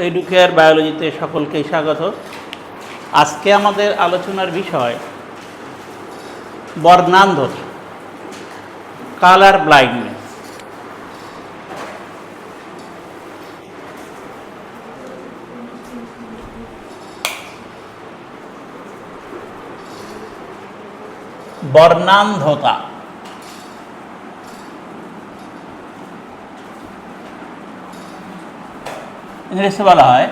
Educare বায়োলজিতে সকলকেই স্বাগত। আজকে আমাদের আলোচনার বিষয় বর্ণান্ধতা, কালার ব্লাইন্ডনেস। বর্ণান্ধতা ইংরেজিতে বলা হয়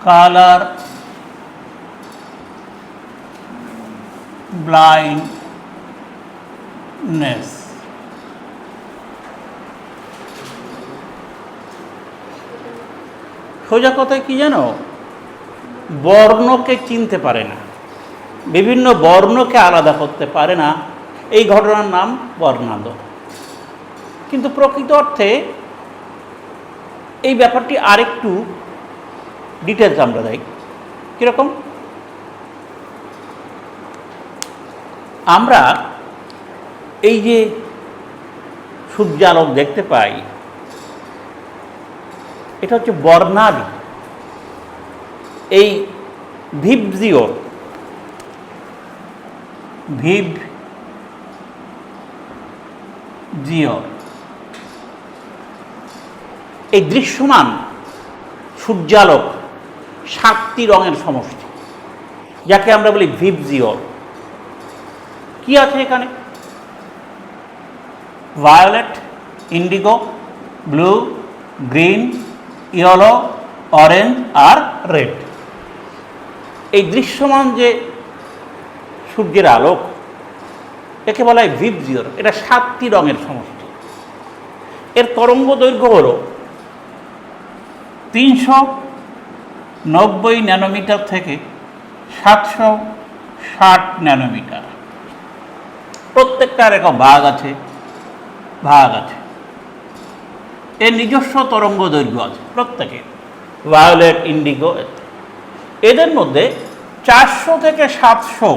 কালার ব্লাইন্ডনেস। সোজা কথায় কি জানো, বর্ণকে চিনতে পারে না, বিভিন্ন বর্ণকে আলাদা করতে পারে না, এই ঘটনার নাম বর্ণান্ধতা। কিন্তু প্রকৃত অর্থে এই ব্যাপারটি আরেকটু ডিটেলস আমরা দেই। কীরকম? আমরা এই যে সূর্যালোক দেখতে পাই, এটা হচ্ছে বর্ণালী। এই ভিবজিওর এই দৃশ্যমান সূর্যালোক 7টি রঙের সমষ্টি, যাকে আমরা বলি ভিবজিওর। কি আছে এখানে? Violet, indigo, blue, green, yellow, orange আর রেড। এই দৃশ্যমান যে সূর্যের আলোক, একে বলা হয় ভিবজিওর। এটা 7টি রঙের সমষ্টি। এর তরঙ্গ দৈর্ঘ্য হল 390 ন্যানোমিটার থেকে 760 ন্যানোমিটার। প্রত্যেকটার একটা ভাগ আছে। এর নিজস্ব তরঙ্গ দৈর্ঘ্য আছে প্রত্যেকের। ভায়োলেট, ইন্ডিগো, এদের মধ্যে 400 থেকে 700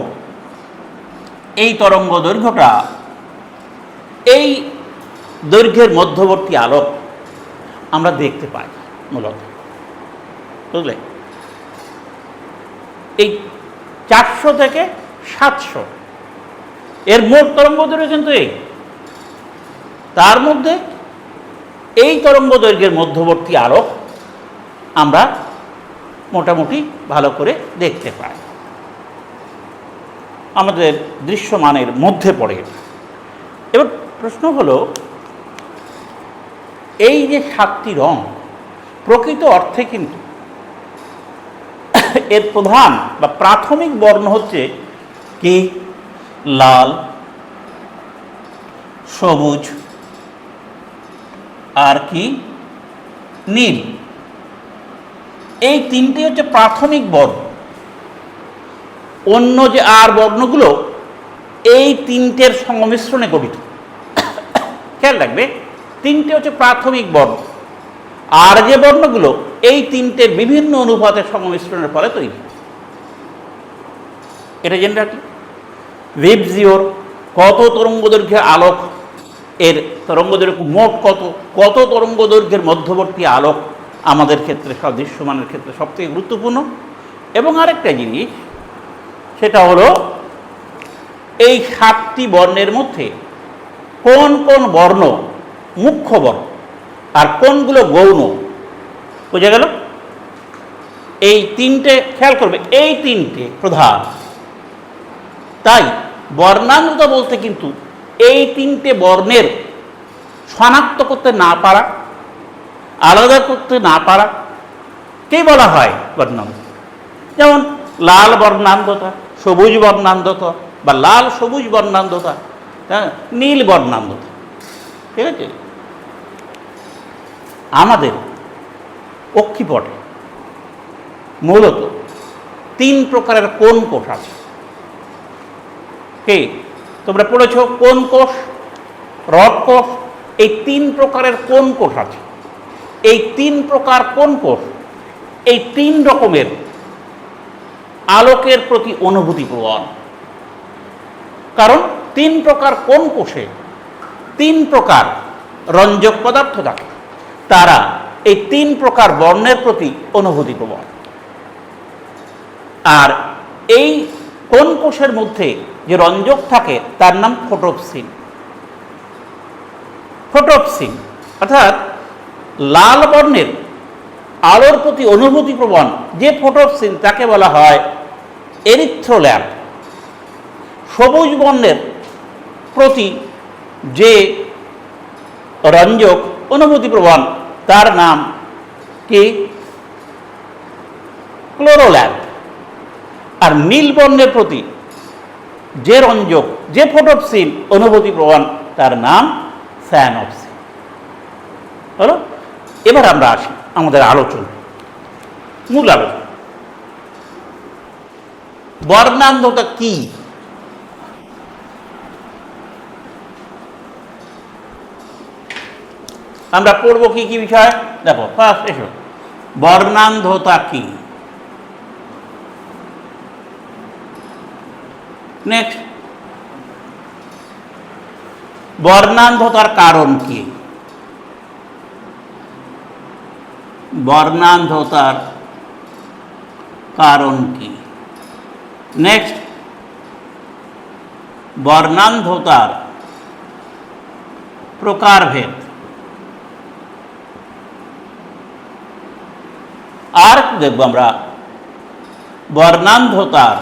এই তরঙ্গ দৈর্ঘ্যটা, এই দৈর্ঘ্যের মধ্যবর্তী আলোক আমরা দেখতে পাই মূলত, বুঝলে? এই 400 থেকে 700 এর মোট তরঙ্গ দৈর্ঘ্য কিন্তু এই, তার মধ্যে এই তরঙ্গ দৈর্ঘ্যের মধ্যবর্তী আলোক আমরা মোটামুটি ভালো করে দেখতে পাই, আমাদের দৃশ্যমানের মধ্যে পড়ে। এবার প্রশ্ন হলো, এই যে 7টি রং, প্রকৃত অর্থে কিন্তু এর প্রধান বা প্রাথমিক বর্ণ হচ্ছে কি? লাল, সবুজ আর কি নীল। এই 3টি হচ্ছে প্রাথমিক বর্ণ। অন্য যে আর বর্ণগুলো এই 3টের সংমিশ্রণে গঠিত। খেয়াল রাখবে, 3টে হচ্ছে প্রাথমিক বর্ণ, আর যে বর্ণগুলো এই 3টের বিভিন্ন অনুপাতের সংমিশ্রণের ফলে তৈরি। এটা জেনে রাখি। ভিবজিওর কত তরঙ্গ দৈর্ঘ্যের আলোক, এর তরঙ্গ দৈর্ঘ্য মোট কত তরঙ্গ দৈর্ঘ্যের মধ্যবর্তী আলোক আমাদের ক্ষেত্রে, সব দৃশ্যমানের ক্ষেত্রে সবথেকে গুরুত্বপূর্ণ। এবং আরেকটা জিনিস, সেটা হলো এই 7টি বর্ণের মধ্যে কোন কোন বর্ণ মুখ্য বর্ণ আর কোনগুলো গৌণ। বোঝা গেল? এই 3টে খেয়াল করবে, এই 3টে প্রধান। তাই বর্ণান্ধতা বলতে কিন্তু এই 3টে বর্ণের শনাক্ত করতে না পারা, আলাদা করতে না পারা কে বলা হয় বর্ণান্ধতা। যেমন লাল বর্ণান্ধতা, সবুজ বর্ণান্ধতা, বা লাল সবুজ বর্ণান্ধতা, নীল বর্ণান্ধতা। ঠিক আছে? আমাদের অক্ষিপটে মূলত 3 প্রকারের কোণ কোষ আছে। কে? তোমরা পড়েছ কোণ কোষ, রড কোষ, এই 3 প্রকারের কোণ কোষ আছে। এই 3 প্রকার কোণ কোষ এই 3 রকমের আলোকের প্রতি অনুভূতি প্রবণ। কারণ 3 প্রকার কোণ কোষে 3 প্রকার রঞ্জক পদার্থ থাকে। তারা এই 3 প্রকার বর্ণের প্রতি অনুভূতিপ্রবণ। আর এই কোন কোষের মধ্যে যে রঞ্জক থাকে তার নাম ফোটোপসিন। ফোটোপসিন অর্থাৎ লাল বর্ণের আলোর প্রতি অনুভূতিপ্রবণ যে ফোটোপসিন তাকে বলা হয় এরিথ্রোল্যাম্প। সবুজ বর্ণের প্রতি যে রঞ্জক অনুভূতিপ্রবণ তার নাম কি? ক্লোরোল্যাম্প। আর নীল বর্ণের প্রতি যে রঞ্জক যে ফোটোপসিন অনুভূতিপ্রবণ তার নাম সায়ানোপসিন। হলো? এবার আমরা আসি আমাদের আলোচনা, মূল আলোচনা। বর্ণান্ধতা কি? আমরা পড়ব কি কি বিষয় দেখো। ফার্স্ট এসো, বর্ণান্ধতা কি। নেক্সট, বর্ণান্ধতার কারণ কি? বর্ণান্ধতার কারণ কি? নেক্সট, বর্ণান্ধতার প্রকারভেদ। আর দেখব আমরা বর্ণান্ধতার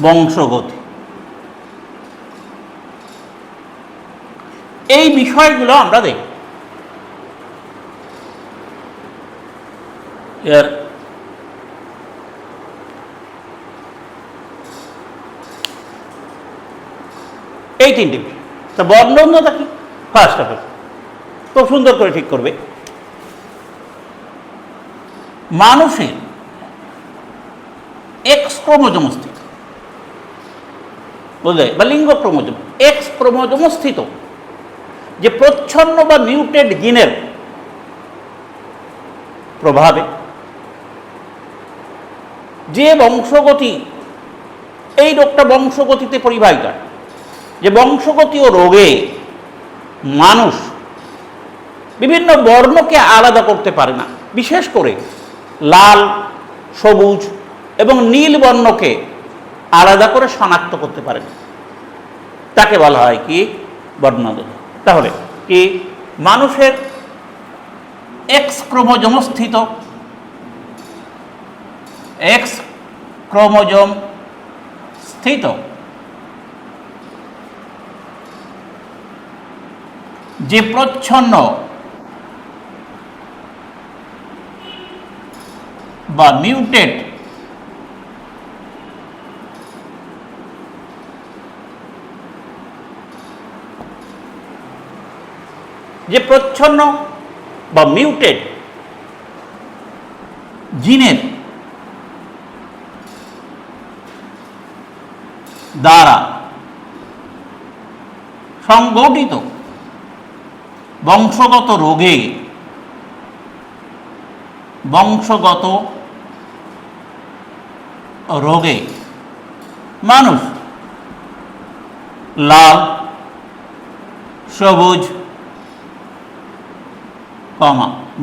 বংশগতি। এই বিষয়গুলো আমরা দেখব। এই 3টি বিষয়। তা বর্ণান্ধতা কি? ফার্স্ট অফ অল খুব সুন্দর করে ঠিক করবে, মানুষের এক্স ক্রোমোজোম স্থিত, বুঝলে, বা লিঙ্গ ক্রোমোজোম, এক্স ক্রোমোজোম স্থিত যে প্রচ্ছন্ন বা মিউটেড জিনের প্রভাবে যে বংশগতি, এই রোগটা বংশগতিতে পরিবাহিত, যে বংশগতি ও রোগে মানুষ বিভিন্ন বর্ণকে আলাদা করতে পারে না, বিশেষ করে লাল, সবুজ এবং নীল বর্ণকে আলাদা করে শনাক্ত করতে পারে না, তাকে বলা হয় কি? বর্ণান্ধতা। তাহলে কি মানুষের এক্স ক্রোমোজোম স্থিত, এক্স ক্রোমোজোম স্থিত যে প্রচ্ছন্ন বা মিউটেড যে প্রচ্ছন্ন বা মিউটেড জিনের দ্বারা সংগঠিত বংশগত রোগে মানুষ লাল, সবুজ,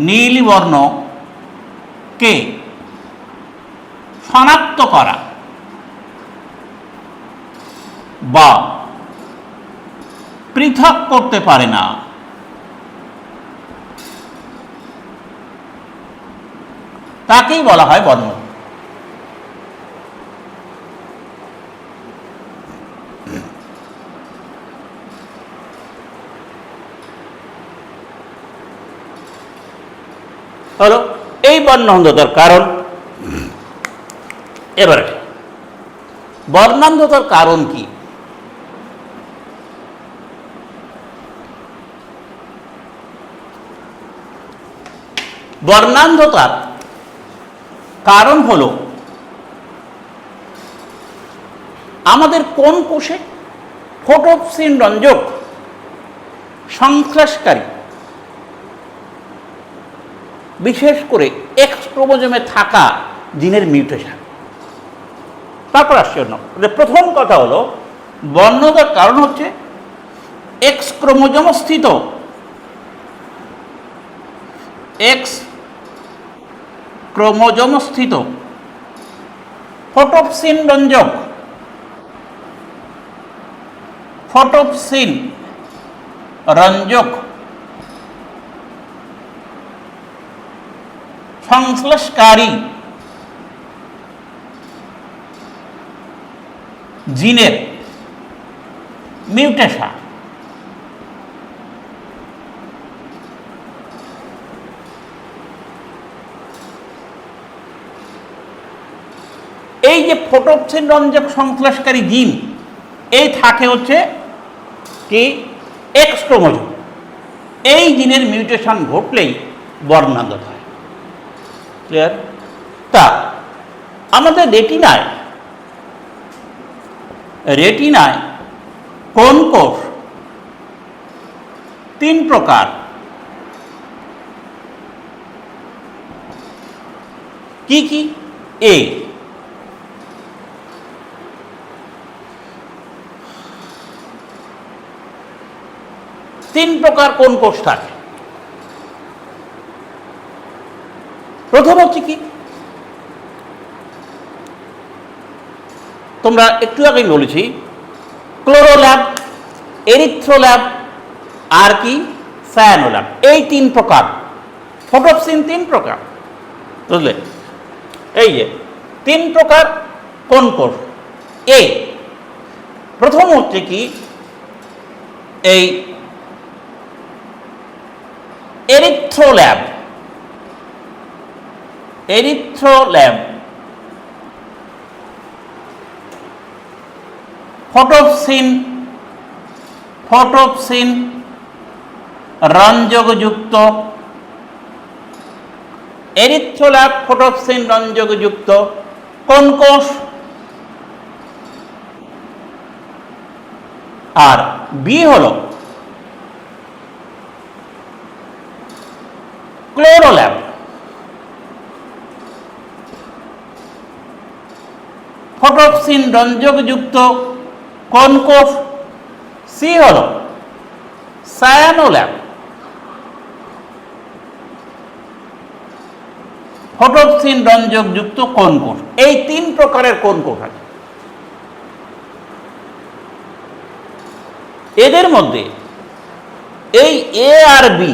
নীল বর্ণকে শনাক্ত করা বা পৃথক করতে পারে না, তাকেই বলা হয় বর্ণ। হলো এই বর্ণান্ধতার কারণ। এবারে বর্ণান্ধতার কারণ কি? বর্ণান্ধতার কারণ হলো আমাদের কোন কোষে ফোটোপসিন রঞ্জক সংশ্লেষকারী, বিশেষ করে এক্স ক্রোমোজোমে থাকা জিনের মিউটেশন। তারপর আসছে অন্য। প্রথম কথা হলো বর্ণান্ধতার কারণ হচ্ছে এক্স ক্রোমোজোম স্থিত ফটোপসিন রঞ্জক সংশ্লেষকারী জিনের মিউটেশন এই যে ফটোপসিন রঞ্জক সংশ্লেষকারী জিন এই থাকে হচ্ছে কি এক্স ক্রোমোজোম। এই জিনের মিউটেশন ঘটলেই বর্ণান্ধতা হয়। ক্লিয়ার? তা আমাদের রেটিনায় কোন কোষ 3 প্রকার। কি কি? এ তিন প্রকার কোন কোষ থাকে? প্রথম হচ্ছে কি, তোমরা একটু আগেই বলেছি, ক্লোরোল্যাব, এরিথ্রোল্যাব আর কি সায়ানোল্যাব। এই 3 প্রকার ফটোপসিন 3 প্রকার, বুঝলে? এই যে 3 প্রকার কোন কোষ? এ প্রথম হচ্ছে কি এই এরিথ্রোল্যাব। ফটোপসিন রঞ্জকযুক্ত এরিথ্রোল্যাব ফটোপসিন রঞ্জকযুক্ত কোন কোষ? আর বি হলো ক্লোরোল্যাব ফটোপসিন রঞ্জকযুক্ত কোন কোষ? সি হলো সায়ানোল্যাব ফটোপসিন রঞ্জকযুক্ত কোন কোষ। এই 3 প্রকারের কোন কোষ আছে। এদের মধ্যে এই এ আর বি,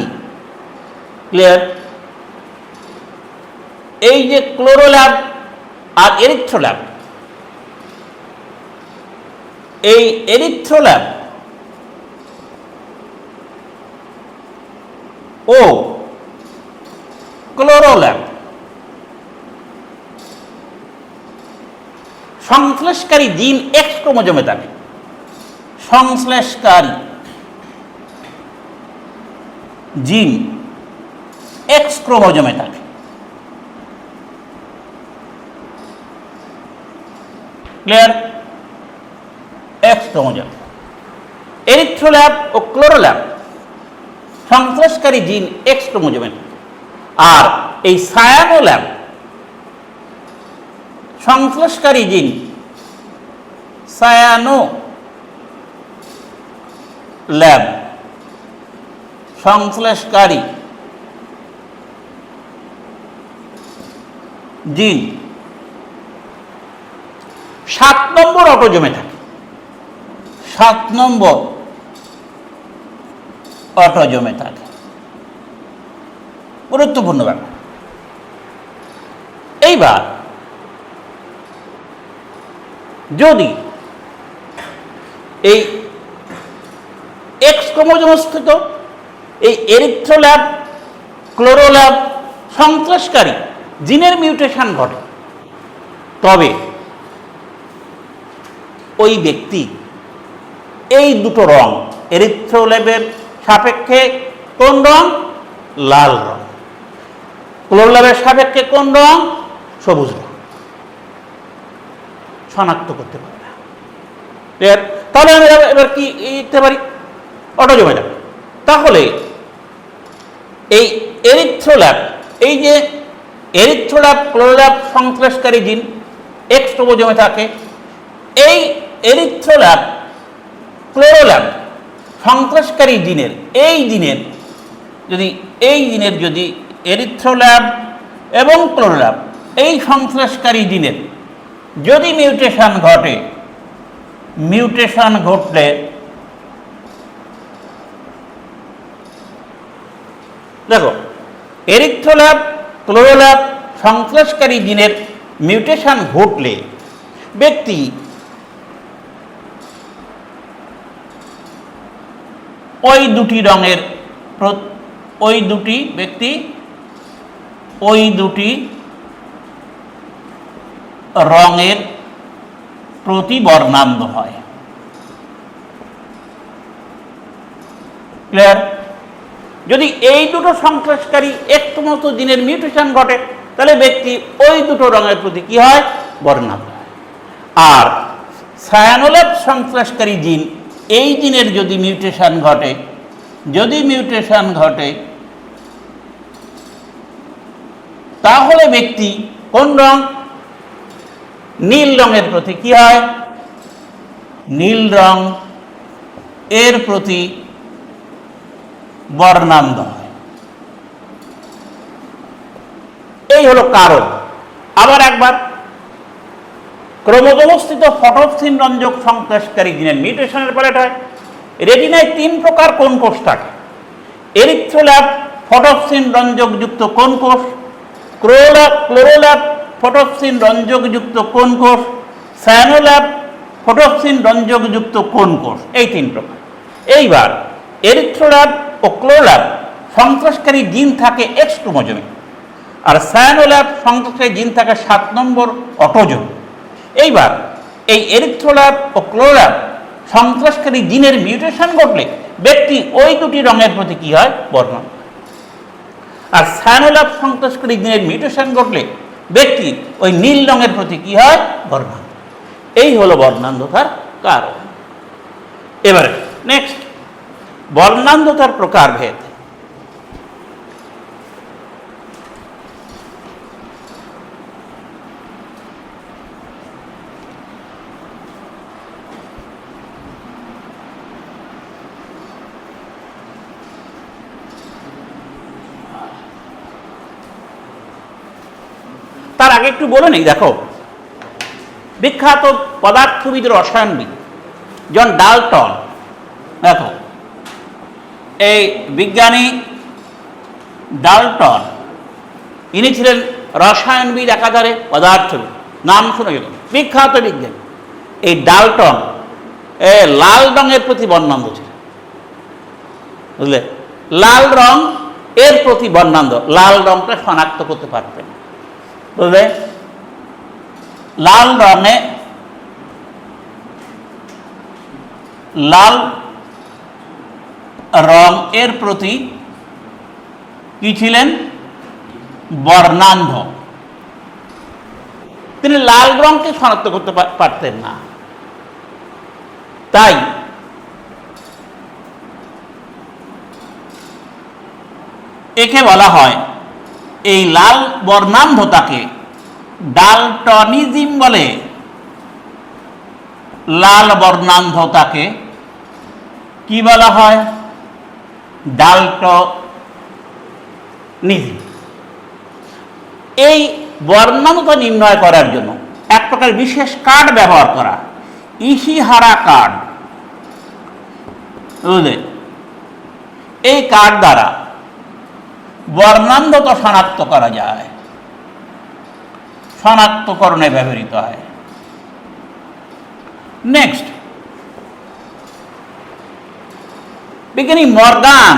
ক্লিয়ার? এই যে ক্লোরোল্যাব আর এরিথ্রোল্যাব, এই এরিথ্রোল্যাব ও ক্লোরোল্যাব সংশ্লেষকারী জিন এক্স ক্রোমোজোমে থাকে। সংশ্লেষকারী জিন এক্স ক্রোমোজোমে থাকে। ক্লিয়ার? এক্স ক্রোমোজোম। এরিথ্রোল্যাব ও ক্লোরোল্যাব সংশ্লেষকারী জিন এক্স ক্রোমোজোমে থাকে। আর এই সায়ানোল্যাব সংশ্লেষকারী জিন সায়ানোল্যাব সংশ্লেষকারী জিন 7 নম্বর অটোজোমে থাকে। 7 নম্বর অটোজোমে থাকে। গুরুত্বপূর্ণ ব্যাপার। এইবার যদি এই এক্স ক্রোমোজোমস্থিত এই এরিথ্রোল্যাব ক্লোরোল্যাব সংশ্লেষকারী জিনের মিউটেশন ঘটে, তবে ওই ব্যক্তি এই দুটো রং, এরিথ্রোল্যাবের সাপেক্ষে কোন রং? লাল রং। ক্লোরোল্যাবের সাপেক্ষে কোন রং? সবুজ রং। শনাক্ত করতে পারে না। তাহলে আমি এবার কি লিখতে পারি? অটোজোমে যাবে। তাহলে এই এরিথ্রোল্যাব, এই যে এরিথ্রোল্যাব ক্লোরোল্যাব সংশ্লেষকারী জিন এক্স ক্রোমোজোমে থাকে। এই এরিথ্রোল্যাব ক্লোরোল্যাব সন্ত্রাসকারী জিনের এই জিনের যদি এরিথ্রোল্যাব এবং ক্লোরোল্যাব এই সন্ত্রাসকারী জিনের যদি মিউটেশন ঘটলে দেখো, এরিথ্রোল্যাব ক্লোরোল্যাব সন্ত্রাসকারী জিনের মিউটেশন ঘটলে ব্যক্তি ওই দুটি রঙের প্রতি বর্ণান্ধ হয়। ক্লিয়ার? যদি এই দুটো সন্ত্রাসকারী একটু মতো জিনের মিউটেশন ঘটে তাহলে ব্যক্তি ওই দুটো রঙের প্রতি কি হয়? বর্ণান্ধ হয়। আর সায়ানোল্যাব সন্ত্রাসকারী জিন এই জিনের যদি মিউটেশন ঘটে তাহলে ব্যক্তি কোন রং? নীল রঙের প্রতি কি হয়? নীল রং এর প্রতি বর্ণান্ধ হয়। এই হলো কারণ। আবার একবার, ক্রোমোজোমস্থিত ফটোপসিন রঞ্জক সন্ত্রাসকারী জিনের মিউটেশনের ফলে হয়। রেটিনায় 3 প্রকার কোন কোষ থাকে: এরিথ্রোল্যাব ফটোপসিন রঞ্জকযুক্ত কোন কোষ, ক্লোরোল্যাব ফটোপসিন রঞ্জকযুক্ত কোন কোষ, সায়ানোল্যাব ফটোপসিন রঞ্জকযুক্ত কোন কোষ, এই 3 প্রকার। এইবার এরিথ্রোল্যাব ও ক্লোরোল্যাব সন্ত্রাসকারী জিন থাকে এক্স ক্রোমোজোমে, আর সায়ানোল্যাব সন্ত্রাসকারী জিন থাকে 7 নম্বর অটোজোম। এইবার এই এরিথ্রোল্যাব ও ক্লোরোল্যাব সন্ত্রাসকারী জিনের মিউটেশন ঘটলে ব্যক্তি ওই দুটি রঙের প্রতি কি হয়? বর্ণান্ধ। আর সায়ানোল্যাব সন্ত্রাসকারী জিনের মিউটেশন ঘটলে ব্যক্তি ওই নীল রঙের প্রতি কি হয়? বর্ণান্ধ। এই হলো বর্ণান্ধতার কারণ। এবারে নেক্সট, বর্ণান্ধতার প্রকারভেদ। তার আগে একটু বলে নেই, দেখো, বিখ্যাত পদার্থবিদ রসায়নবিদ জন ডাল্টন, দেখো এই বিজ্ঞানী ডাল্টন ইনি ছিলেন রসায়নবিদ একাধারে পদার্থবিদ, নাম শুনে গেল, বিখ্যাত বিজ্ঞানী। এই ডাল্টন লাল রঙের প্রতি বর্ণান্ধ ছিলেন, বুঝলে? লাল রং এর প্রতি বর্ণান্ধ, লাল রংটা শনাক্ত করতে পারতেন, বুঝলে? লাল রং এর প্রতি কি ছিলেন? বর্ণান্ধ। তিনি লাল রংকে শনাক্ত করতে পারতেন না, তাই একে বলা হয়, এই লাল বর্ণান্ধতাকে ডালটনিজম বলে। লাল বর্ণান্ধতাকে কি বলা হয়? ডালটনিজম। এই বর্ণান্ধতা নির্ণয় করার জন্য এক প্রকার বিশেষ কার্ড ব্যবহার করা, ইশিহারা কার্ড, বুঝলে? এই কার্ড দ্বারা বর্ণান্ধতা শনাক্ত করা যায়, শনাক্তকরণে ব্যবহৃত হয়। নেক্সট, বিজ্ঞানী মর্গান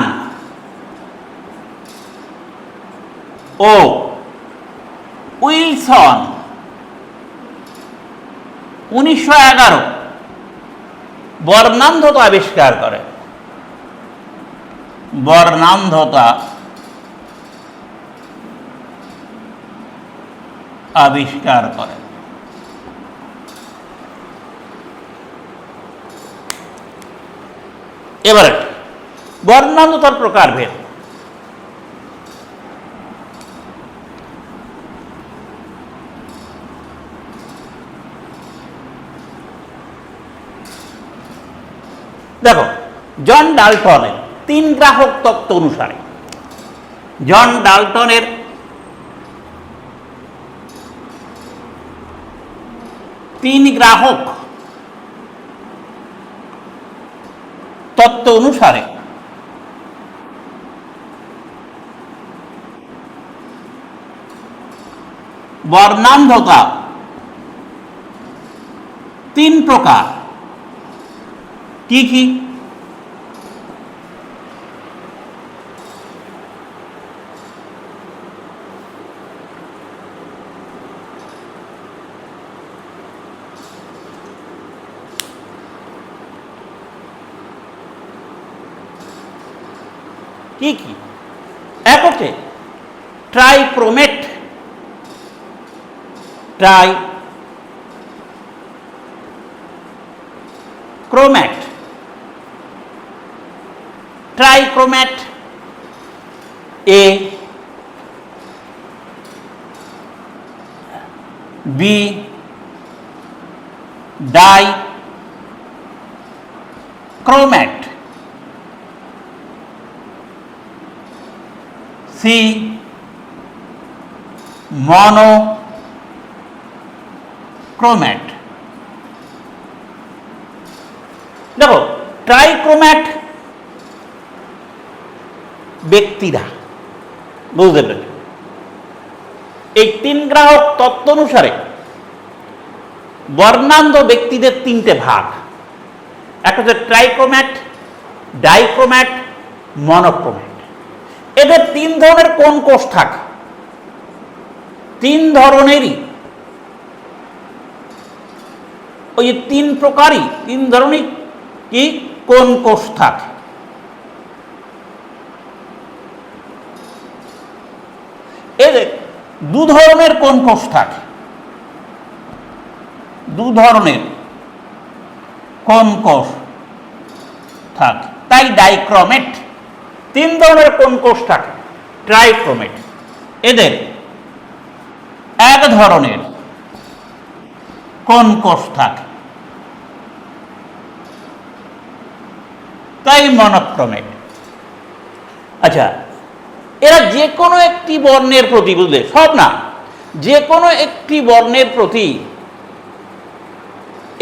ও উইলসন 1911 বর্ণান্ধতা আবিষ্কার করে। বর্ণান্ধতা আবিষ্কার করে। এবারে বর্ণান্ধতার প্রকারভেদ। দেখো, জন ডাল্টনের 3 গ্রাহক তত্ত্ব অনুসারে, জন ডাল্টনের 3 গ্রাহক তত্ত্ব অনুসারে বর্ণান্ধতা 3 প্রকার। কি কি? কি কি? এক হচ্ছে ট্রাইক্রোমেট, ট্রাইক্রোমেট এ, বি ডাইক্রোমেট, সি মনোক্রোমেট। দেখো, ট্রাইক্রোমেট ব্যক্তিরা, বুঝতে পেরেছ? এই 3 গ্রাহক তত্ত্ব অনুসারে বর্ণান্ধ ব্যক্তিদের 3টে ভাগ। একটা হচ্ছে ট্রাইক্রোমেট, ডাইক্রোমেট, মনোক্রোমেট। এদের 3 ধরনের কোন কোষ থাকে? 3 ধরনেরই, ওই 3 প্রকারই 3 ধরনের কি কোন কোষ থাকে? এদের 2 ধরনের কোন কোষ থাকে, 2 ধরনের কোন কোষ থাকে, তাই ডাইক্রোমেট। 3 ধরনের কোন কোষ থাকে, ট্রাইক্রোমেট। এদের 1 ধরনের কোন কোষ থাকে, তাই মনোক্রোমেট। আচ্ছা, এরা যে কোনো একটি বর্ণের প্রতি, বুঝলে, সব না, যে কোনো একটি বর্ণের প্রতি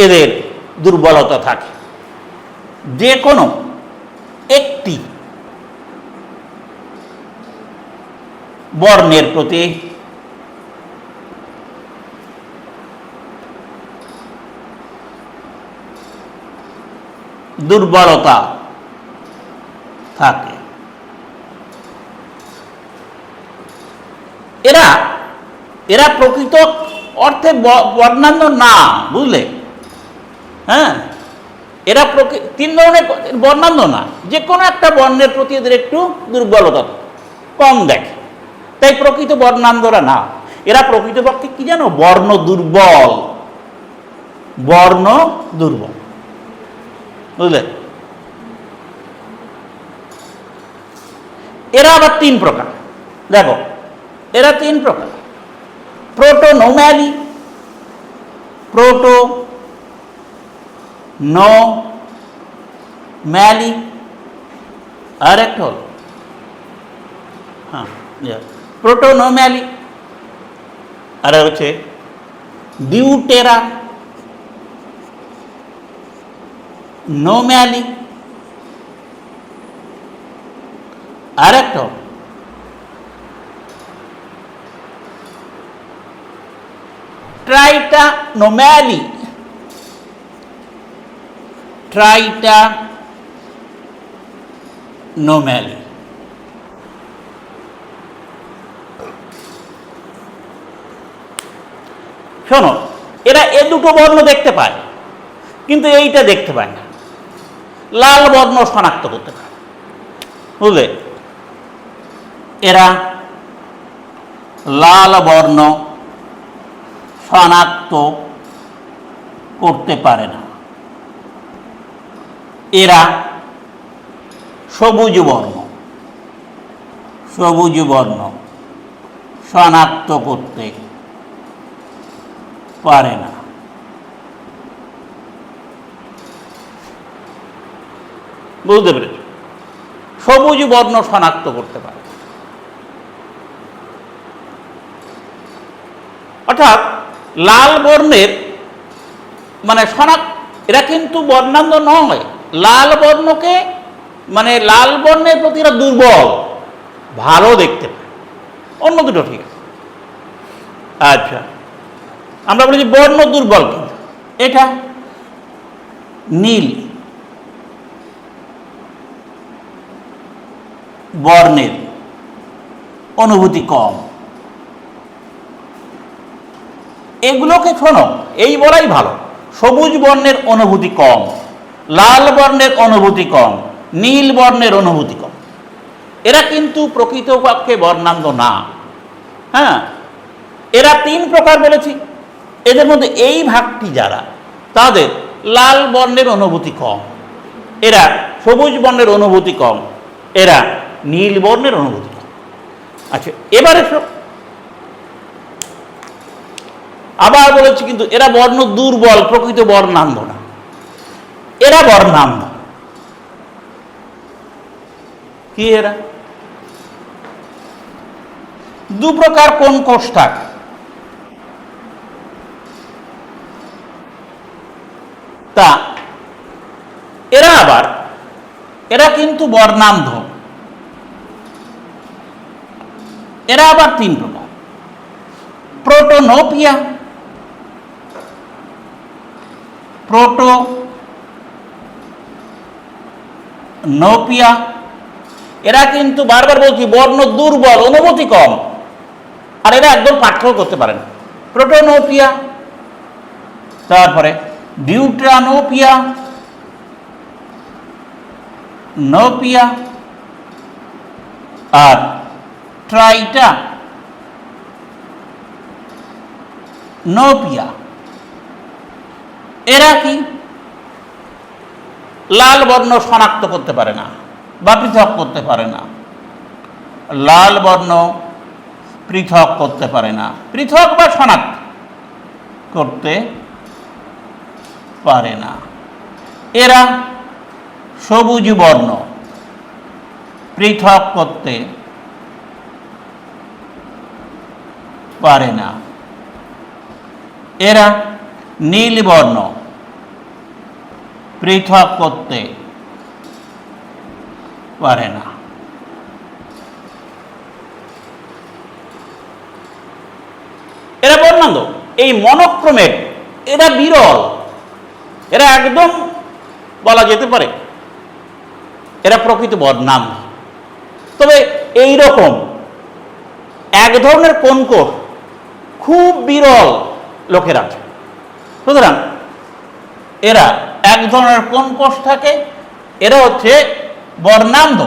এদের দুর্বলতা থাকে। যে কোনো একটি বর্ণের প্রতি দুর্বলতা থাকে। এরা এরা প্রকৃত অর্থে বর্ণান্ধ না, বুঝলে? হ্যাঁ, এরা 3 ধরনের বর্ণান্ধ না, যে কোনো একটা বর্ণের প্রতি এদের একটু দুর্বলতা কম দেখে, তাই প্রকৃত বর্ণান্ধরা না। এরা প্রকৃতপক্ষে কি জানো? বর্ণ দুর্বল, বুঝলে? এরা আবার 3 প্রকার। দেখো, এরা 3 প্রকার। প্রোটোনোম্যালি, আর একটা হল প্রোটোনোম্যালি, আর হচ্ছে ডিউটেরানোম্যালি, আর একটা হল ট্রাইটানোম্যালি। শোনো, এরা 2 বর্ণ দেখতে পায়, কিন্তু এইটা দেখতে পায় না। লাল বর্ণ শনাক্ত করতে পারে, বুঝলে? এরা লাল বর্ণ শনাক্ত করতে পারে না। এরা সবুজ বর্ণ শনাক্ত করতে পারে না। বুঝতে পেরেছ? সবুজ বর্ণ শনাক্ত করতে পারে। অর্থাৎ লাল বর্ণের মানে এরা কিন্তু বর্ণান্ধ নয়, লাল বর্ণকে মানে লাল বর্ণের প্রতি এরা দুর্বল, ভালো দেখতে পায়। অন্য দুটো ঠিক আছে। আচ্ছা, আমরা বলেছি বর্ণ দুর্বল, কিন্তু এটা নীল বর্ণের অনুভূতি কম। এগুলোকে শোনো, এই বলাই ভালো। সবুজ বর্ণের অনুভূতি কম, লাল বর্ণের অনুভূতি কম, নীল বর্ণের অনুভূতি কম। এরা কিন্তু প্রকৃতপক্ষে বর্ণান্ধ না। হ্যাঁ, এরা 3 প্রকার বলেছি। এদের মধ্যে এই ভাগটি যারা, তাদের লাল বর্ণের অনুভূতি কম, এরা সবুজ বর্ণের অনুভূতি কম, এরা নীল বর্ণের অনুভূতি কম। আচ্ছা, এবারে আবার বলেছি কিন্তু এরা বর্ণ দুর্বল, প্রকৃত বর্ণান্ধ না, এরা বর্ণান্ধ। কি এরা? 2 প্রকার কোন কোষ থাকে। তা এরা কিন্তু বর্ণান্ধ। এরা আবার 3 প্রকার। প্রোটোনোপিয়া, এরা কিন্তু বারবার বলছি বর্ণ দুর্বল, অনুভূতি কম, আর এরা একদম পার্থক্য করতে পারে না। প্রোটোনোপিয়া, তারপরে ডিউট্রানোপিয়া, আর ট্রাইটানোপিয়া। এরা কি লাল বর্ণ শনাক্ত করতে পারে না বা পৃথক করতে পারে না। লাল বর্ণ পৃথক করতে পারে না, পৃথক বা শনাক্ত করতে পারে না। এরা সবুজ বর্ণ পৃথক করতে পারে না। এরা নীল বর্ণ পৃথক করতে পারে না। এরা বর্ণান্ধ। এই মনোক্রোমেট এরা বিরল, এরা একদম বলা যেতে পারে এরা প্রকৃত বর্ণান্ধ। তবে এই রকম এক ধরনের কোন কোষ খুব বিরল লোকের আছে। সুতরাং এরা এক ধরনের কোন কোষ থাকে, এরা হচ্ছে বর্ণান্ধ,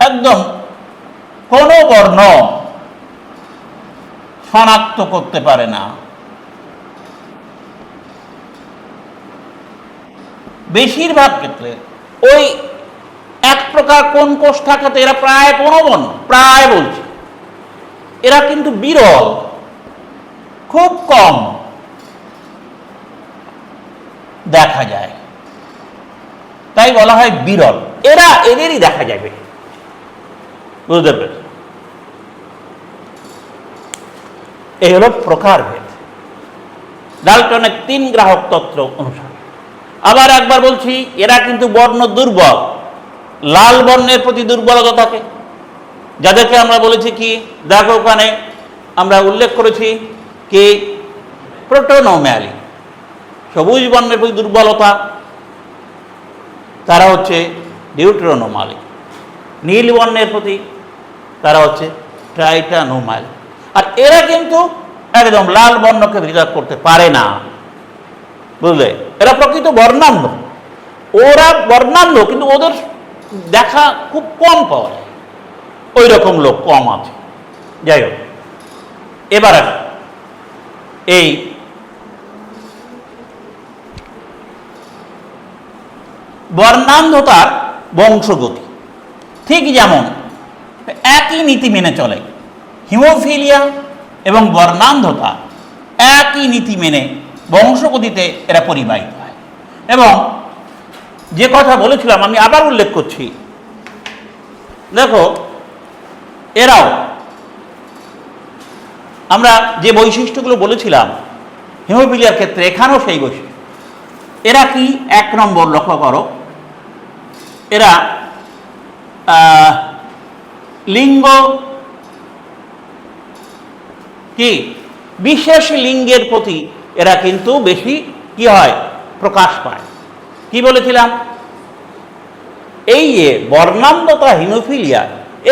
একদম কোনো বর্ণ শনাক্ত করতে পারে না। বেশিরভাগ ক্ষেত্রে ওই এক প্রকার কোন কোষ থাকাতে এরা প্রায় কোনো বর্ণ, প্রায় বলছি, এরা কিন্তু বিরল, খুব কম দেখা যায়, তাই বলা হয় বিরল। এদেরই দেখা যাবে। বুঝতে পেরেছ? এই হলো প্রকারভেদ ডাল্টনের 3 গ্রাহক তত্ত্ব অনুসারে। আবার একবার বলছি, এরা কিন্তু বর্ণ দুর্বল, লাল বর্ণের প্রতি দুর্বলতা থাকে, যাদেরকে আমরা বলেছি কি, দেখো ওখানে আমরা উল্লেখ করেছি কি, প্রোটোনোম্যালি, সবুজ বর্ণের প্রতি দুর্বলতা, তারা হচ্ছে ডিউট্রোনোমালি। নীল বর্ণের প্রতি তারা হচ্ছে ট্রাইটানোমালি। আর এরা কিন্তু একদম লাল বর্ণকে পৃথক করতে পারে না। বুঝলে? এরা প্রকৃত বর্ণান্ধ। ওরা বর্ণান্ধ, কিন্তু ওদের দেখা খুব কম পাওয়া যায়, ওই রকম লোক কম আছে। যাই হোক, এবার এই বর্ণান্ধতার বংশগতি ঠিক যেমন একই নীতি মেনে চলে। হিমোফিলিয়া এবং বর্ণান্ধতা একই নীতি মেনে বংশগতিতে এরা পরিবাহিত হয়। এবং যে কথা বলেছিলাম আমি আবার উল্লেখ করছি, দেখো এরাও আমরা যে বৈশিষ্ট্যগুলো বলেছিলাম হিমোফিলিয়ার ক্ষেত্রে এখানেও সেই বৈশিষ্ট্য। এরা কি? 1 নম্বর লক্ষ্য করো, এরা লিঙ্গ কি বিশেষ লিঙ্গের প্রতি এরা কিন্তু বেশি কি হয় প্রকাশ পায়। কি বলেছিলাম? এই যে বর্ণান্ধতা হিমোফিলিয়া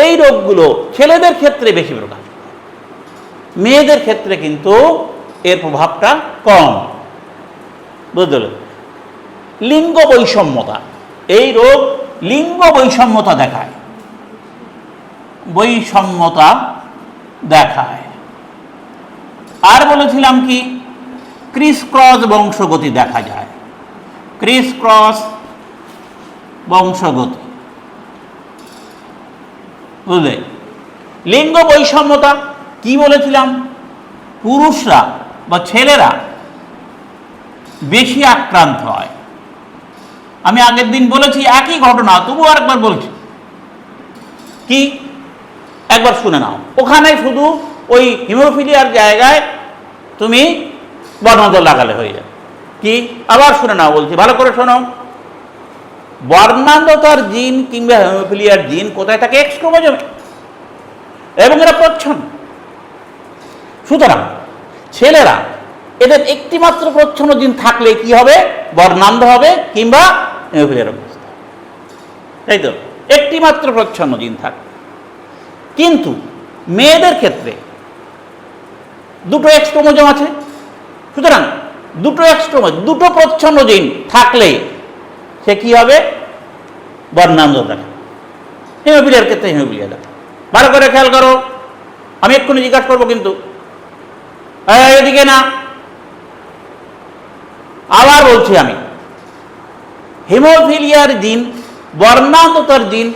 এই রোগগুলো ছেলেদের ক্ষেত্রে বেশি প্রকাশ পায়, মেয়েদের ক্ষেত্রে কিন্তু এর প্রভাবটা কম। বুঝলে? লিঙ্গ বৈষম্যতা, এই রোগ লিঙ্গ বৈষম্যতা দেখায়, বৈষম্যতা দেখায়। আর বলেছিলাম কি ক্রিস ক্রস বংশগতি দেখা যায়, ক্রিস ক্রস বংশগতি। বুঝলে? লিঙ্গ বৈষম্যতা কি বলেছিলাম? পুরুষরা বা ছেলেরা বেশি আক্রান্ত হয়। আমি আগের দিন বলেছি একই ঘটনা, তবু আরেকবার বলছি। কি? একবার শুনে নাও। ওখানে শুধু ওই হিমোফিলিয়ার জায়গায় তুমি বর্ণান্ধ লাগালে হয়ে যাবে। কি? আবার শুনে নাও, বলছি ভালো করে শোনো। বর্ণান্ধতার জিন কিংবা হিমোফিলিয়ার জিন কোথায় থাকে? এক্স ক্রোমোজোমে, এবং এরা প্রচ্ছন্ন। সুতরাং ছেলেরা এদের একটি মাত্র প্রচ্ছন্ন জিন থাকলে কি হবে? বর্ণান্ধ হবে কিংবা হিমোফিলিয়ার অবস্থা, তাই তো? একটি মাত্র প্রচ্ছন্ন জিন থাকবে। কিন্তু মেয়েদের ক্ষেত্রে দুটো এক্স ক্রোমোজোম আছে, সুতরাং দুটো এক্স ক্রোমোজোম, দুটো প্রচ্ছন্ন জিন থাকলে সে কি হবে? বর্ণান্ধ দেখা। হিমোফিলিয়ার ক্ষেত্রে হিমোফিলিয়া দেখা। ভালো করে খেয়াল করো, আমি এক্ষুনি জিজ্ঞাসা করবো কিন্তু এদিকে না। আবার বলছি আমি, হিমোফিলিয়ার জিন বর্ণান্ধতার জিন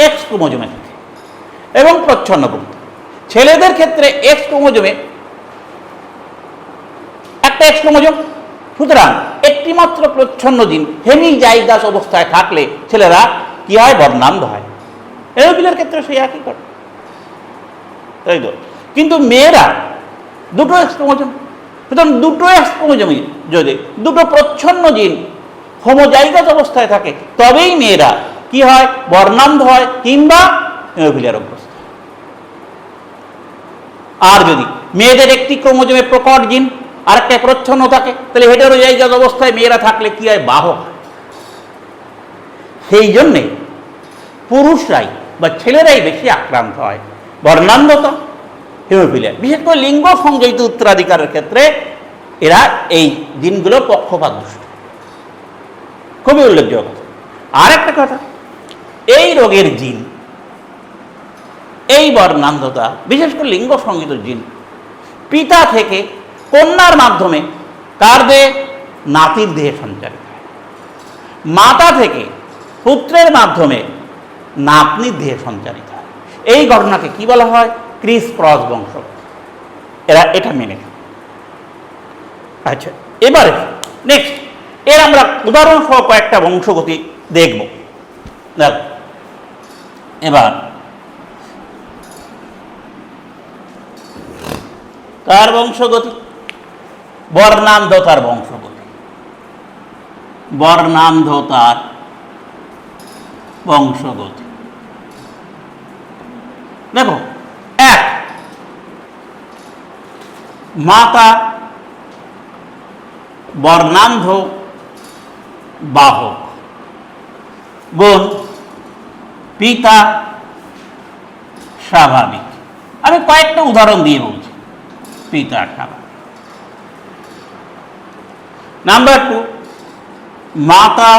এক্স ক্রোমোজোমে থাকে এবং প্রচ্ছন্ন করতে। ছেলেদের ক্ষেত্রে এক্স ক্রোমোজোমে একটা এক্স ক্রোমোজোম, সুতরাং একটি মাত্র প্রচ্ছন্ন জিন হেমিজাইগাস অবস্থায় থাকলে ছেলেরা কি হয়? বর্ণান্ধ হয়। হিমোফিলিয়ার ক্ষেত্রে সেই একই ঘটনা, তাই তো? কিন্তু মেয়েরা দুটো এক্স ক্রোমোজোম, সুতরাং দুটো এক্স ক্রোমোজোমে যদি দুটো প্রচ্ছন্ন জিন হোমোজাইগাস অবস্থায় থাকে তবেই মেয়েরা কি হয়? বর্ণান্ধ হয় কিংবা হিমোফিলিয়ার অগ্রস্ত। আর যদি মেয়েদের একটি ক্রোমোজোমে প্রকট জিন আর একটা প্রচ্ছন্ন থাকে, তাহলে হেটেরোজাইগাস অবস্থায় মেয়েরা থাকলে কি হয়? বাহক হয়। সেই জন্যে পুরুষরাই বা ছেলেরাই বেশি আক্রান্ত হয় বর্ণান্ধতা, হিমোফিলিয়া। বিশেষ করে লিঙ্গ সংযোজিত উত্তরাধিকারের ক্ষেত্রে এরা এই জিনগুলো পক্ষপাত দুষ্ট, খুবই উল্লেখযোগ্য কথা। আর একটা কথা, এই রোগের জিন, এই বর্ণান্ধতা বিশেষ করে লিঙ্গ সংযোজিত জিন পিতা থেকে কন্যার মাধ্যমে কার দেহে? নাতির দেহে সঞ্চারিত হয়। মাতা থেকে পুত্রের মাধ্যমে নাতনির দেহে সঞ্চারিত হয়। এই ঘটনাকে কি বলা হয়? ক্রিস ক্রস বংশগতি। এরা এটা মেনে নেয়। আচ্ছা, এবারে নেক্সট এর আমরা উদাহরণ সহ কয়েকটা বংশগতি দেখব। দেখ, এবার কার বংশগতি? বর্ণান্ধতার বংশগতি। বর্ণান্ধতার বংশগতি দেখো, 1 মাতা বর্ণান্ধ বাহক, গুণ পিতা স্বাভাবিক। আমি কয়েকটা উদাহরণ দিয়ে বলছি। পিতা স্বাভাবিক। নাম্বার 2 মাতা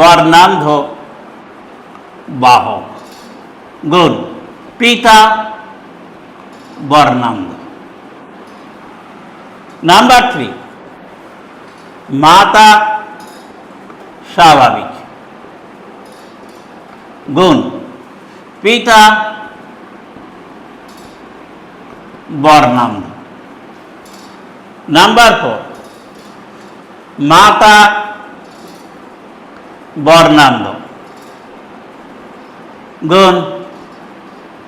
বর্ণান্ধ বাহক, গুণ পিতা বর্ণান্ধ। নাম্বার 3 মাতা স্বাভাবিক, গুণ পিতা বর্ণান্ধ। নাম্বার 4 মাতা বর্ণান্ধ গুণ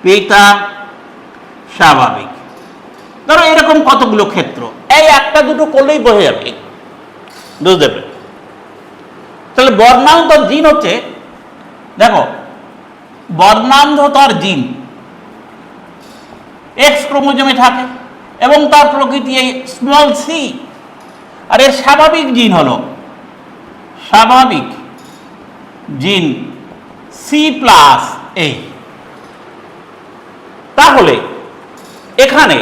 পিতা স্বাভাবিক। ধরো এরকম কতগুলো ক্ষেত্র, এই একটা দুটো করলেই বোঝা যাবে, বুঝতে পারবে। তাহলে বর্ণান্ধতার জিন হচ্ছে, দেখো বর্ণান্ধতার জিন এক্স ক্রোমোজোমে থাকে এবং তার প্রকৃতি এই স্মল সি, আর এর স্বাভাবিক জিন হলো স্বাভাবিক জিন সি প্লাস এই। তাহলে এখানে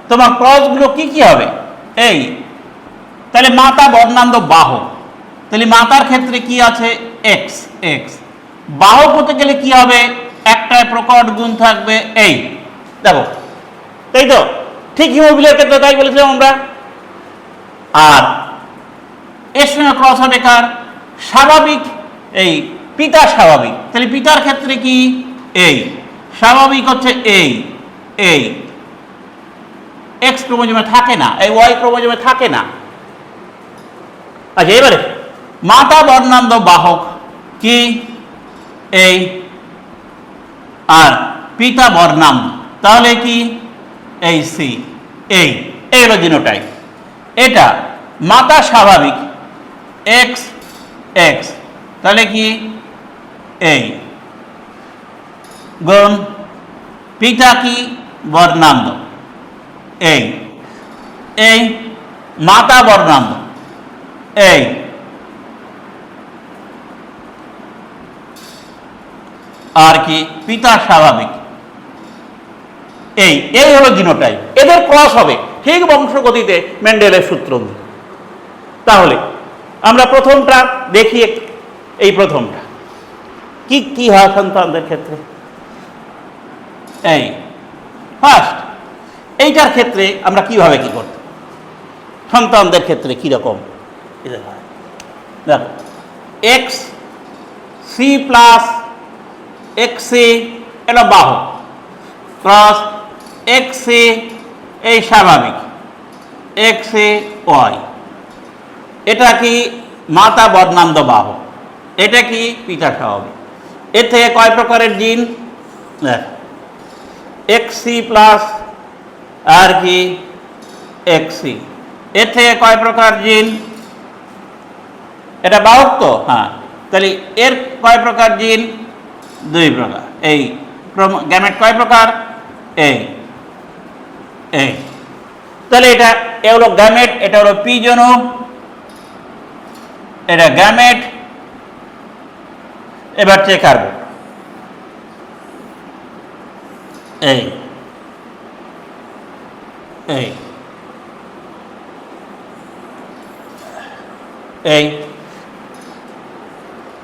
তোমার ক্রসগুলো কি কি হবে, এই তাহলে মাতা বর্ণান্ধ বাহক, তাহলে মাতার ক্ষেত্রে কি আছে এক্স এক্স, বাহক হতে গেলে কি হবে একটায় প্রকট গুণ থাকবে এই, দেখো তাই তো, ঠিক হিমোফিলিয়ার ক্ষেত্রে তাই বলেছিলাম আমরা। আর এর সঙ্গে ক্রস হবে কার, স্বাভাবিক এই পিতা স্বাভাবিক, তাহলে পিতার ক্ষেত্রে কি এই, স্বাভাবিক হচ্ছে এই এই, এক্স ক্রোমোজোমে থাকে না, এই ওয়াই ক্রোমোজোমে থাকে না। আচ্ছা এবারে মাতা বর্ণান্ধ বাহক কি এই, আর পিতা বর্ণান্ধ, তাহলে কি এই সি এই, এই হলো জিনোটাইপ। এটা মাতা স্বাভাবিক এক্স এক্স, তাহলে কি এই গুণ পিতা কি বর্ণান্ধ এই এই, মাতা বর্ণান্ধ এই, আর কি পিতা স্বাভাবিক এই, এই হলো জিনোটাইপ। এদের ক্রস হবে ঠিক বংশগতিতে মেন্ডেলের সূত্র অনুযায়ী। তাহলে আমরা প্রথমটা দেখি, এই প্রথমটা কি কি হয় সন্তানদের ক্ষেত্রে। এই ফার্স্ট এইটার ক্ষেত্রে আমরা কিভাবে কি করতে, সন্তানদের ক্ষেত্রে কিরকম দেখো, X C plus X C এটা বাহক, ক্রস এক্স সি এই স্বাভাবিক এক্স সি ওয়াই, এটা কি মাতা বর্ণান্ধ বাহক, এটা কি পিতা স্বাভাবিক। এর থেকে কয় প্রকারের জিন, এক্স সি প্লাস আর কি এক্স সি, এর থেকে কয় প্রকার জিন, এটা বাহক তো, হ্যাঁ, তাহলে এর কয় প্রকার জিন, দুই প্রকার। এই গ্যামেট কয় প্রকার, এই এই, তাহলে এটা হলো গ্যামেট, এটা হলো পিজনু, এটা গ্যামেট। এবার চেকার এই এই এই,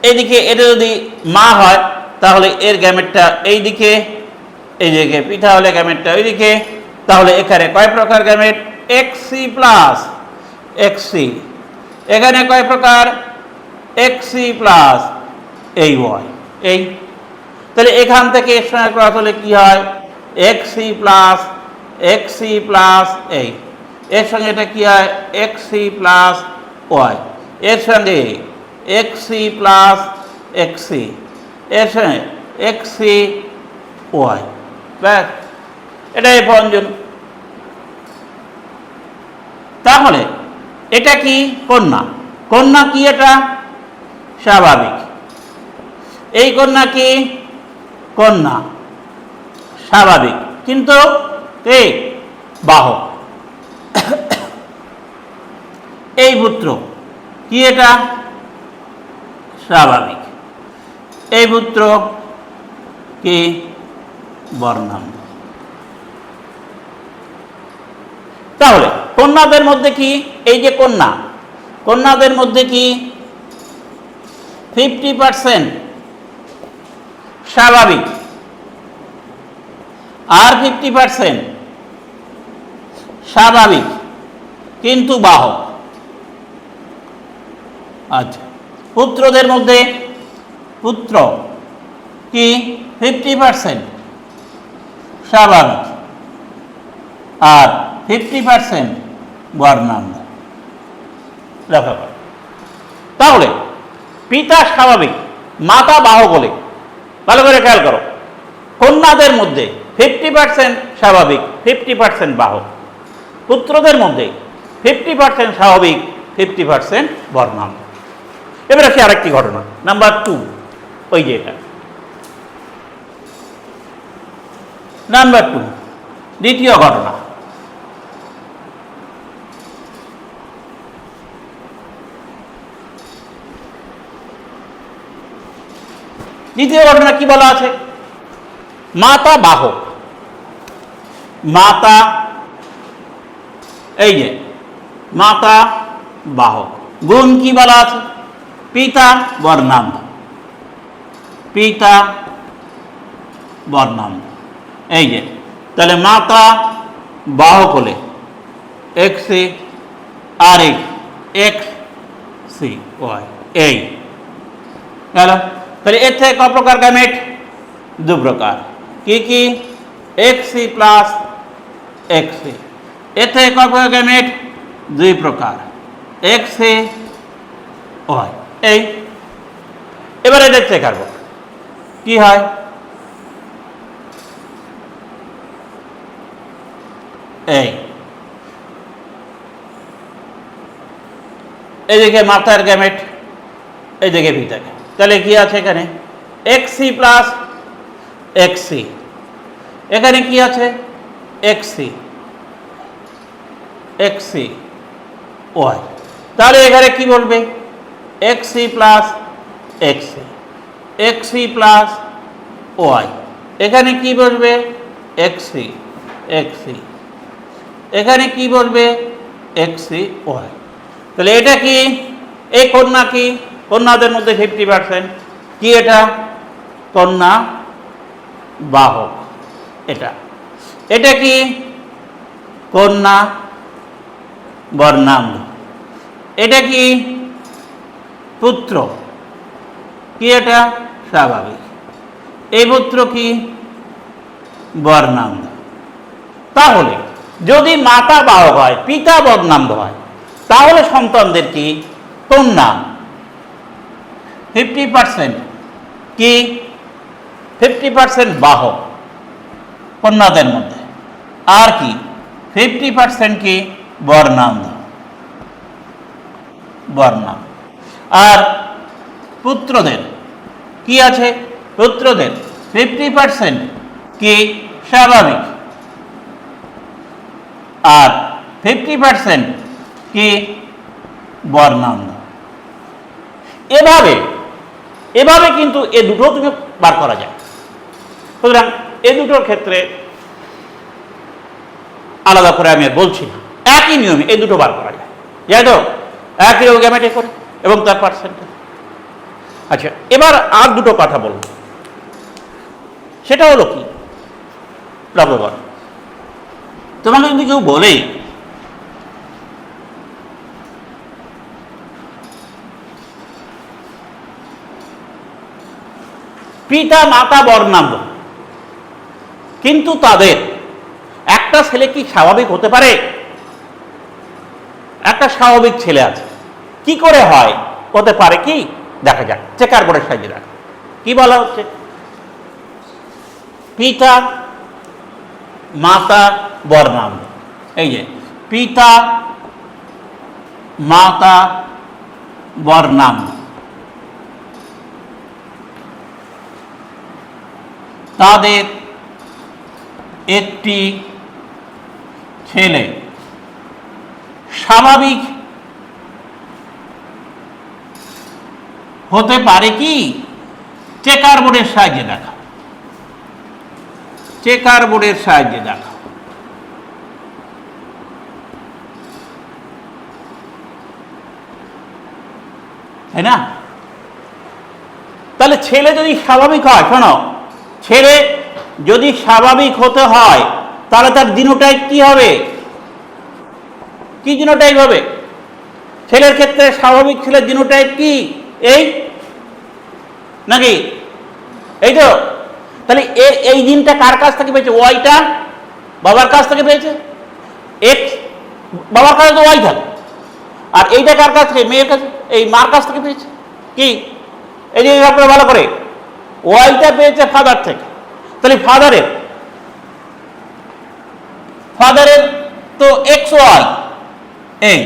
এইদিকে এটা যদি মা হয় তাহলে এর গ্যামেটটা এইদিকে, এইদিকে পিতা হলে গ্যামেটটা ওইদিকে, তাহলে এখানে কয় প্রকার gamete, X C plus X C, এখানে কয় প্রকার এক্স সি প্লাস এই ওয়াই এই, তাহলে এখান থেকে এর সঙ্গে ক্রস হলে কি হয় এক্স সি প্লাস এই, এর সঙ্গে এটা কি হয় এক্স সি প্লাস ওয়াই, এর সঙ্গে X C plus X C, এর সঙ্গে এক্স সি ওয়াই, ব্যাস এটাই ভঞ্জন। তাহলে এটা কি কন্যা, কন্যা কি এটা স্বাভাবিক, এই কন্যা কি কন্যা স্বাভাবিক কিন্তু এই বাহক, এই পুত্র কি এটা স্বাভাবিক, এই পুত্র কি বর্ণান্ধ। তাহলে কন্যাদের মধ্যে কি, এই যে কন্যা, কন্যাদের মধ্যে কি 50% স্বাভাবিক আর 50% স্বাভাবিক কিন্তু বাহক। আচ্ছা, পুত্রদের মধ্যে পুত্র কি 50% স্বাভাবিক আর 50% বর্ণান্ধ। লেখা, তাহলে পিতা স্বাভাবিক, মাতা বাহক বলে। ভালো করে খেয়াল করো, কন্যাদের মধ্যে 50% স্বাভাবিক, 50% বাহক। পুত্রদের মধ্যে 50% স্বাভাবিক, 50% বর্ণাম। এবার আসি আরেকটি ঘটনা, নাম্বার 2, ওই যে এটা নাম্বার 2, দ্বিতীয় ঘটনা। দ্বিতীয় ঘটনা কি বলা আছে? মাতা বাহক, মাতা, এই যে মাতা বাহক, গুণ কি বলা আছে? পিতা বর্ণান্ধ, পিতা বর্ণান্ধ। এই যে তাহলে মাতা বাহক হলে এক্স সি আর এক্স সি ওয়াই, এই গেল। তাহলে এর থেকে ক প্রকার গ্যামেট? 2 প্রকার। কি কি? X C plus X C. এর থেকে ক প্রকার গ্যামেট? 2 প্রকার, এক্স সি ওয়াই। এই এবারে দেখতে পারবো কি হয়। এইদিকে মাতার গ্যামেট, এইদিকে পিতার। তাহলে কি আছে এখানে? X C plus X C. এখানে কি আছে? X C, X C Y. তাহলে এখানে কি বলবে? X C plus X C, X C plus Y. এখানে কি বলবে? X C, X C. এখানে কি বলবে? X C Y. তাহলে এটা কি? এই কন্যা কি? কন্যাদের মধ্যে 50%। কি এটা? কন্যা বাহক। এটা এটা কি? কন্যা বর্ণান্ধ। এটা কি? পুত্র। কি এটা? স্বাভাবিক। এই পুত্র কি? বর্ণান্ধ। তাহলে যদি মাতা বাহক হয়, পিতা বর্ণান্ধ হয়, তাহলে সন্তানদের কি? কন্যা 50% কি? 50% বাহক কন্যাদের মধ্যে, আর কি 50% কি? বর্ণান্ধ, বর্ণান্ধ। আর পুত্রদের কি আছে? পুত্রদের 50% কি? স্বাভাবিক, আর 50% কি? বর্ণান্ধ। এভাবে এভাবে কিন্তু এ দুটো তুমি বার করা যায়। সুতরাং এ দুটোর ক্ষেত্রে আলাদা করে আমি আর বলছি না, একই নিয়মে এই দুটো বার করা যায়, যাই তো একই গ্যামেটে করে এবং তার পার্সেন্টেজ। আচ্ছা, এবার আর দুটো কথা বলব, সেটা হলো কি? লক্ষ্য, তোমাকে যদি কেউ বলে পিতা মাতা বর্ণান্ধ, কিন্তু তাদের একটা ছেলে কি স্বাভাবিক হতে পারে? একটা স্বাভাবিক ছেলে আছে, কি করে হয়? হতে পারে কি? দেখা যাক, চেকার বোর্ডের সাহায্যে দেখা। কি বলা হচ্ছে? পিতা মাতা বর্ণান্ধ। এই যে পিতা মাতা বর্ণান্ধ, তাদের একটি ছেলে স্বাভাবিক হতে পারে কি? চেকার বোর্ডের সাহায্যে দেখা, চেকার বোর্ডের সাহায্যে দেখা। তাই না? তাহলে ছেলে যদি স্বাভাবিক হয়, শোনো, ছেলে যদি স্বাভাবিক হতে হয় তাহলে তার জিনোটাইপ কি হবে? কি জিনোটাইপ হবে? ছেলের ক্ষেত্রে স্বাভাবিক ছেলের জিনোটাইপ কি? এই নাকি? এই তো। তাহলে এই জিনটা কার কাছ থেকে পেয়েছে? ওয়াইটা বাবার কাছ থেকে পেয়েছে। এক্স বাবার কাছে তো ওয়াই থাকে, আর এইটা কার কাছ থেকে? মেয়ের কাছে, এই মার কাছ থেকে পেয়েছে। কি এই যে আপনারা ভালো করে ওয়াইটা পেয়েছে ফাদার থেকে, তাহলে ফাদারের তো এক্স ওয়াই এই,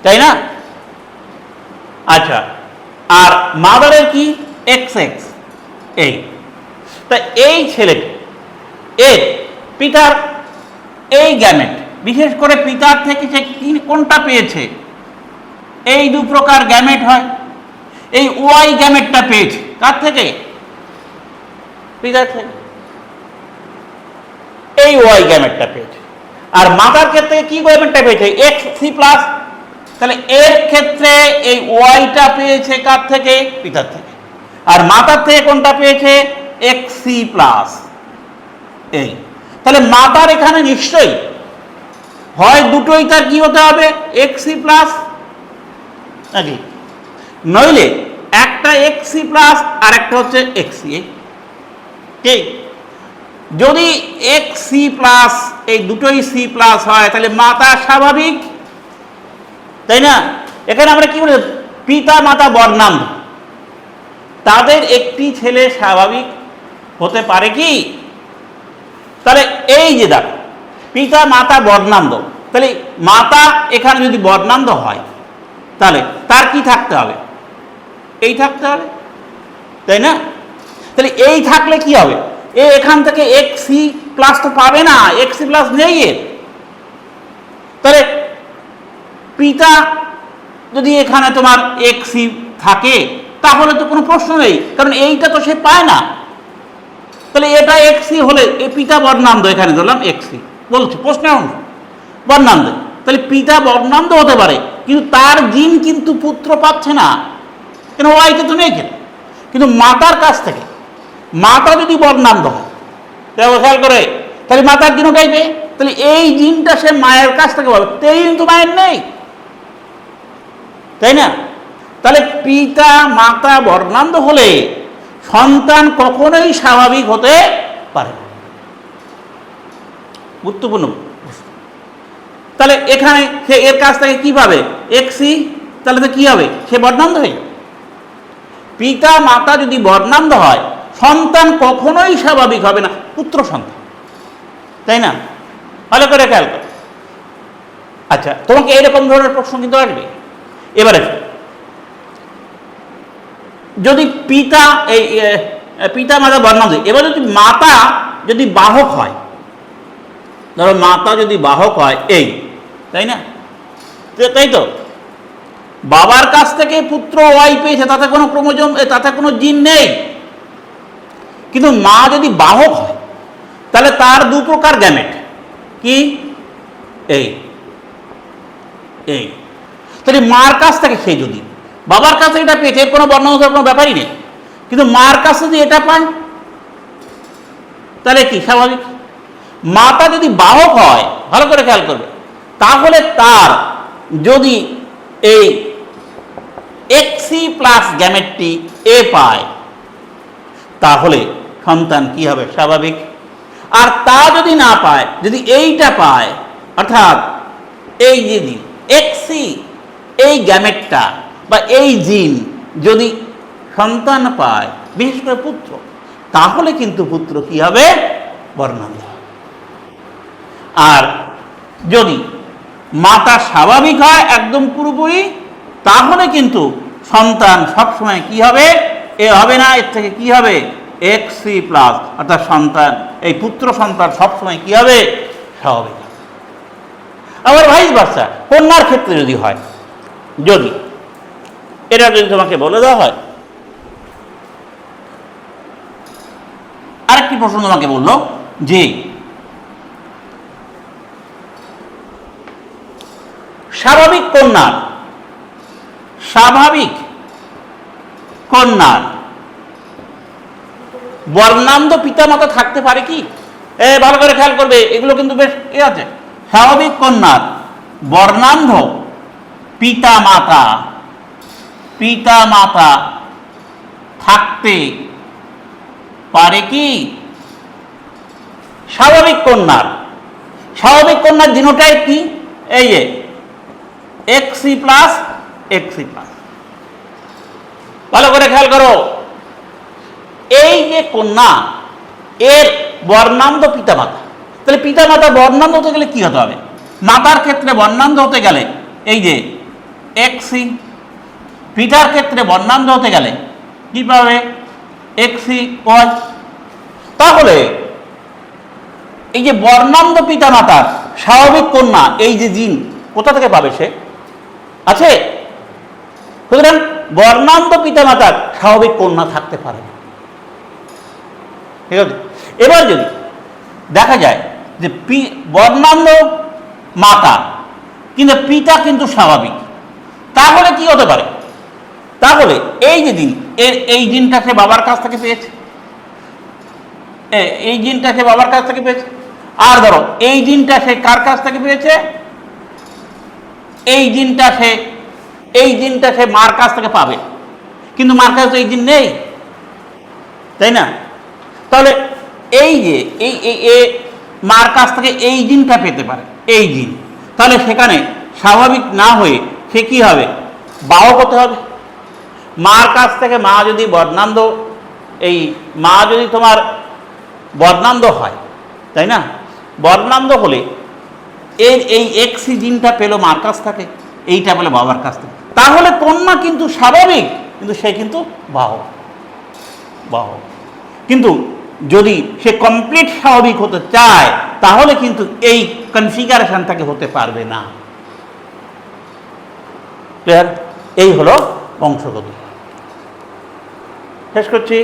তাই না? আচ্ছা, আর মাদারের কি এক্স এক্স এই। তা এই ছেলেটি এর পিতার এই গ্যামেট, বিশেষ করে পিতার থেকে সে কোনটা পেয়েছে, এই দু প্রকার গ্যামেট হয়। এই ওয়াই গ্যামেটটা পেয়েছে কার থেকে? পিতার থেকে। এই ওয়াই গ্যামেটটা পেয়েছে। আর মাতার ক্ষেত্রে কি গ্যামেটটা পেয়েছে? X C plus. তাহলে এর ক্ষেত্রে এই ওয়াইটা পেয়েছে কার থেকে? পিতার থেকে। আর মাতার থেকে কোনটা পেয়েছে? এক্স সি প্লাস এই। তাহলে মাতার এখানে নিশ্চয়ই হয় দুটোই তার কি হতে হবে? এক্স সি প্লাস নাকি? নইলে একটা এক্স সি প্লাস আর একটা হচ্ছে এক্স সি। ঠিক, যদি এক্স সি প্লাস এই দুটোই সি প্লাস হয় তাহলে মাতা স্বাভাবিক, তাই না? এখানে আমরা কি বলি? পিতা মাতা বর্ণান্ধ, তাদের একটি ছেলে স্বাভাবিক হতে পারে কি? তাহলে এই যে দেখো পিতা মাতা বর্ণান্ধ, তাহলে মাতা এখানে যদি বর্ণান্ধ হয় তাহলে তার কি থাকতে হবে? এই থাকতে হবে, তাই না? তাহলে এই থাকলে কি হবে? এ এখান থেকে এক্স সি প্লাস তো পাবে না, এক্স সি প্লাস নেই এর। তাহলে পিতা যদি এখানে তোমার এক্স সি থাকে তাহলে তো কোনো প্রশ্ন নেই, কারণ এইটা তো সে পায় না। তাহলে এটা এক্স সি হলে এ পিতা বর্ণান্ধ, এখানে ধরলাম এক্স সি বলছে প্রশ্নের অংশ বর্ণান্ধ, তাহলে পিতা বর্ণান্ধ হতে পারে কিন্তু তার জিন কিন্তু পুত্র পাচ্ছে না, কেন? ওয়াইটা তো নেই কেন? কিন্তু মাতার কাছ থেকে, মাতা যদি বর্ণান্ধ হয় খেয়াল করে, তাহলে মাতার জিনও গাইবে, তাহলে এই জিনটা সে মায়ের কাছ থেকে পাবে, তেই কিন্তু মায়ের নেই, তাই না? তাহলে পিতা মাতা বর্ণান্ধ হলে সন্তান কখনোই স্বাভাবিক হতে পারে না। গুরুত্বপূর্ণ। তাহলে এখানে সে এর কাছ থেকে কি পাবে? এক্স সি, তাহলে তো কি হবে? সে বর্ণান্ধ হয়ে যাবে। পিতা মাতা যদি বর্ণান্ধ হয় সন্তান কখনোই স্বাভাবিক হবে না, পুত্র সন্তান, তাই না? ভালো করে খেয়াল করো। আচ্ছা, তোমাকে এরকম ধরনের প্রশ্ন কিন্তু আসবে। এবারে যদি পিতা এই পিতা মাতা বর্ণান্ধ, এবার যদি মাতা যদি বাহক হয়, ধরো মাতা যদি বাহক হয় এই, তাই না? তাই তো বাবার কাছ থেকে পুত্র ওয়াই পেয়েছে, তাতে কোনো ক্রোমোজোম, তাতে কোনো জিন নেই। কিন্তু মা যদি বাহক হয় তাহলে তার দু প্রকার গ্যামেট, কি? এই এই। তাহলে মার কাছ থেকে সে যদি বাবার কাছে এটা পেয়েছে, এর কোনো বর্ণান্ধতার কোনো ব্যাপারই নেই, কিন্তু মার কাছে যদি এটা পায় তাহলে কি স্বাভাবিক? মাতা যদি বাহক হয়, ভালো করে খেয়াল করবে, তাহলে তার যদি এই এক্স সি প্লাস গ্যামেটটি এ পায় তাহলে সন্তান কি হবে? স্বাভাবিক। আর তা যদি না পায়, যদি এইটা পায়, অর্থাৎ এই যে জিন এক্স সি এই গ্যামেটটা বা এই জিন যদি সন্তান পায়, বিশেষ করে পুত্র, তাহলে কিন্তু পুত্র কি হবে? বর্ণান্ধ। আর যদি মাতা স্বাভাবিক হয় একদম পুরোপুরি, তাহলে কিন্তু সন্তান সবসময় কি হবে? এ হবে না, এর থেকে কি হবে? এক্স সি প্লাস, অর্থাৎ সন্তান এই পুত্র সন্তান সবসময় কি হবে? স্বাভাবিক। আবার ভাইস ভার্সা কন্যার ক্ষেত্রে যদি হয়, যদি এটা যদি তোমাকে বলে দেওয়া হয়, আরেকটি প্রশ্ন তোমাকে বললো যে স্বাভাবিক কন্যার বর্ণান্ধ পিতামাতা থাকতে পারে কি? ভালো করে খেয়াল করবে, এগুলো কিন্তু বেশ আছে। স্বাভাবিক কন্যার বর্ণান্ধ পিতামাতা থাকতে পারে কি? স্বাভাবিক কন্যার জিনোটাইপ কি? এই যে X C plus X C plus, ভালো করে খেয়াল করো, এই যে কন্যা এর বর্ণান্ধ পিতামাতা, তাহলে পিতামাতা বর্ণান্ধ হতে গেলে কি হতে হবে? মাতার ক্ষেত্রে বর্ণান্ধ হতে গেলে এই যে এক্সি, পিতার ক্ষেত্রে বর্ণান্ধ হতে গেলে কি পাবে? এক্সি ওয়াই। তাহলে এই যে বর্ণান্ধ পিতামাতার স্বাভাবিক কন্যা এই যে জিন কোথা থেকে পাবে? সে আছে। সুতরাং বর্ণান্ধ পিতামাতার স্বাভাবিক কন্যা থাকতে পারে না। ঠিক আছে, এবার যদি দেখা যায় যে বর্ণান্ধ মাতা কিন্তু পিতা কিন্তু স্বাভাবিক, তাহলে কি হতে পারে? তাহলে এই যে জিন, এই জিনটা সে বাবার কাছ থেকে পেয়েছে, এই জিনটা সে বাবার কাছ থেকে পেয়েছে। আর ধরো এই জিনটা সে কার কাছ থেকে পেয়েছে? এই জিনটা সে মার কাছ থেকে পাবে, কিন্তু মার কাছে এই জিন নেই, তাই না? তাহলে এই যে এই মার কাছ থেকে এই জিনটা পেতে পারে, এই জিন, তাহলে সেখানে স্বাভাবিক না হয়ে সে কি হবে? বাহক হতে হবে। মার কাছ থেকে মা যদি বর্ণান্ধ, এই মা যদি তোমার বর্ণান্ধ হয়, তাই না? বর্ণান্ধ হলে এই এক্সি জিনটা পেলো মার কাছ থেকে, এইটা পেলো বাবার কাছ থেকে, তাহলে কন্যা কিন্তু স্বাভাবিক, কিন্তু সে কিন্তু বাহক। কিন্তু যদি সে কমপ্লিট স্বাভাবিক হতে চায় তাহলে কিন্তু এই কনফিগারেশন থেকে হতে পারবে না। ক্লিয়ার? এই হলো বংশগতি। শেষ করছি।